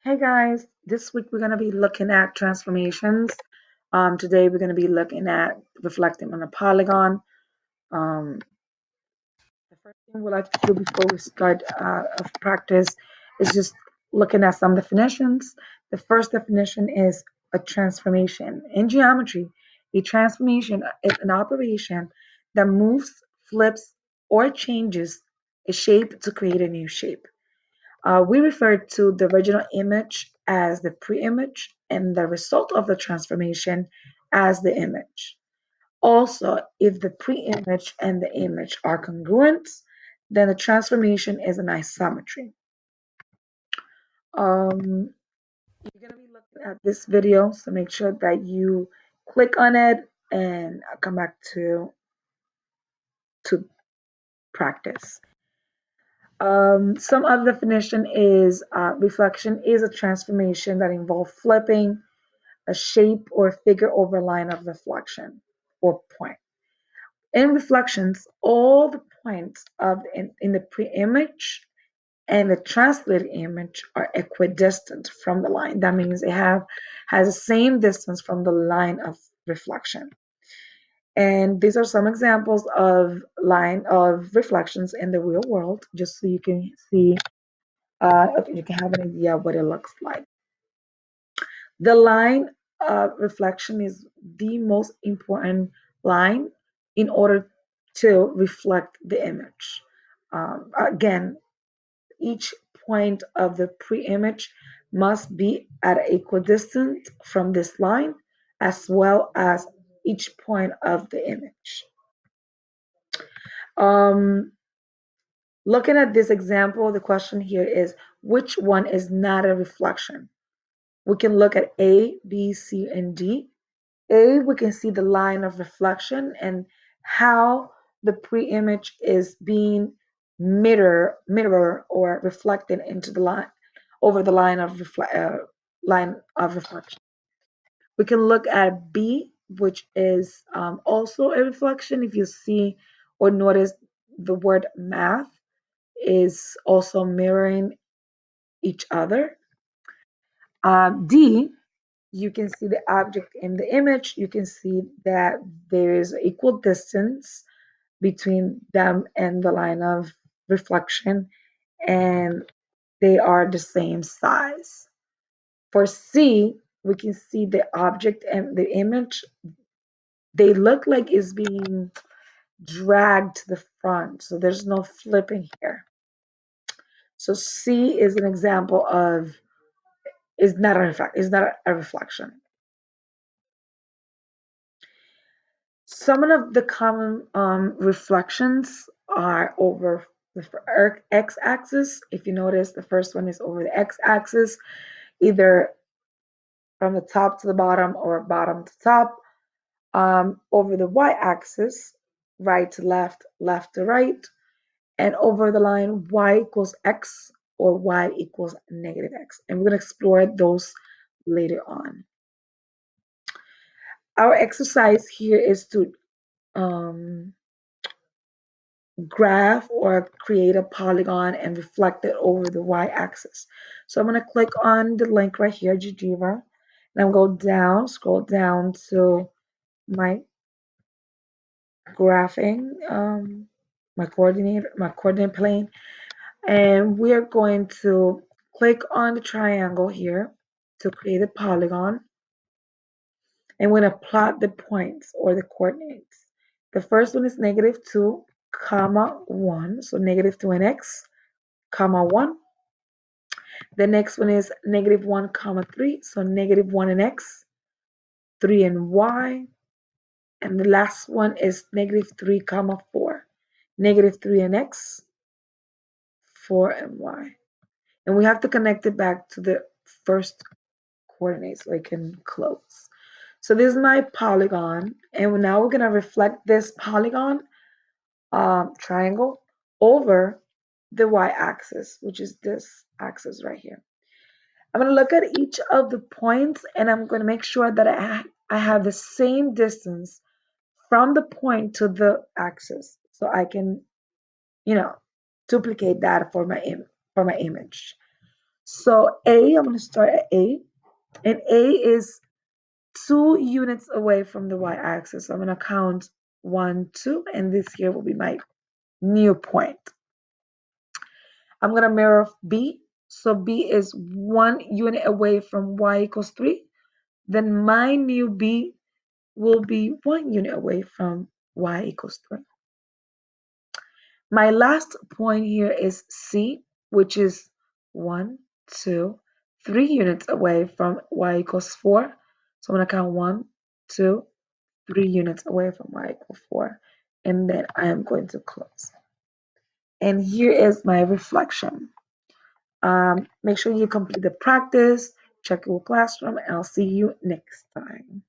Hey guys, this week we're going to be looking at transformations. Today we're going to be looking at reflecting on a polygon. Um, the first thing we like to do before we start of practice is just looking at some definitions. The first definition is a transformation. In geometry, a transformation is an operation that moves, flips, or changes a shape to create a new shape. We refer to the original image as the pre-image and the result of the transformation as the image. Also, if the pre-image and the image are congruent, then the transformation is an isometry. You're going to be looking at this video, so make sure that you click on it and I'll come back to practice. Some other definition is reflection is a transformation that involves flipping a shape or figure over line of reflection or point. In reflections, all the points in the pre-image and the translated image are equidistant from the line. That means it has the same distance from the line of reflection. And these are some examples of line of reflections in the real world, just so you can see, you can have an idea of what it looks like. The line reflection is the most important line in order to reflect the image. Again, each point of the pre-image must be at equidistant from this line as well as each point of the image. Um, Looking at this example, the question here is which one is not a reflection? We can look at A, B, C, and D. A, we can see the line of reflection and how the pre-image is being mirror or reflected into the line over the line of reflection. We can look at B, which is also a reflection. If you see or notice, the word math is also mirroring each other. D, you can see the object in the image. You can see that there is equal distance between them and the line of reflection, and they are the same size. For C, we can see the object and the image. They look like it's being dragged to the front, so there's no flipping here. So C is an example of is not a reflection. Some of the common reflections are over the x-axis. If you notice, the first one is over the x-axis, either from the top to the bottom or bottom to top. Over the y-axis, right to left, left to right, and over the line y equals x or y equals negative x. And we're going to explore those later on. Our exercise here is to um, graph or create a polygon and reflect it over the y-axis. So I'm going to click on the link right here, GeoGebra, and I'm going to scroll down to my graphing, my coordinate plane, and we are going to click on the triangle here to create a polygon, and we're going to plot the points or the coordinates. The first one is -2, comma 1, so -2 in x, comma 1. The next one is -1 comma 3, so -1 in x, 3 in y, and the last one is -3 comma 4, -3 in x, 4 in y. And we have to connect it back to the first coordinates so it can close. So this is my polygon, and now we're gonna reflect this polygon triangle over the y-axis, which is this axis right here. I'm going to look at each of the points and I'm going to make sure that I have the same distance from the point to the axis so I can, duplicate that for my image. So A, I'm going to start at A, and A is 2 units away from the y-axis. So I'm going to count 1, 2, and this here will be my new point. I'm going to mirror B. So B is 1 unit away from y equals 3. Then my new B will be 1 unit away from y equals 3. My last point here is C, which is 1, 2, 3 units away from y equals 4. So I'm going to count 1, 2, 3 units away from y equals 4. And then I am going to close. And here is my reflection. Make sure you complete the practice, check your classroom, and I'll see you next time.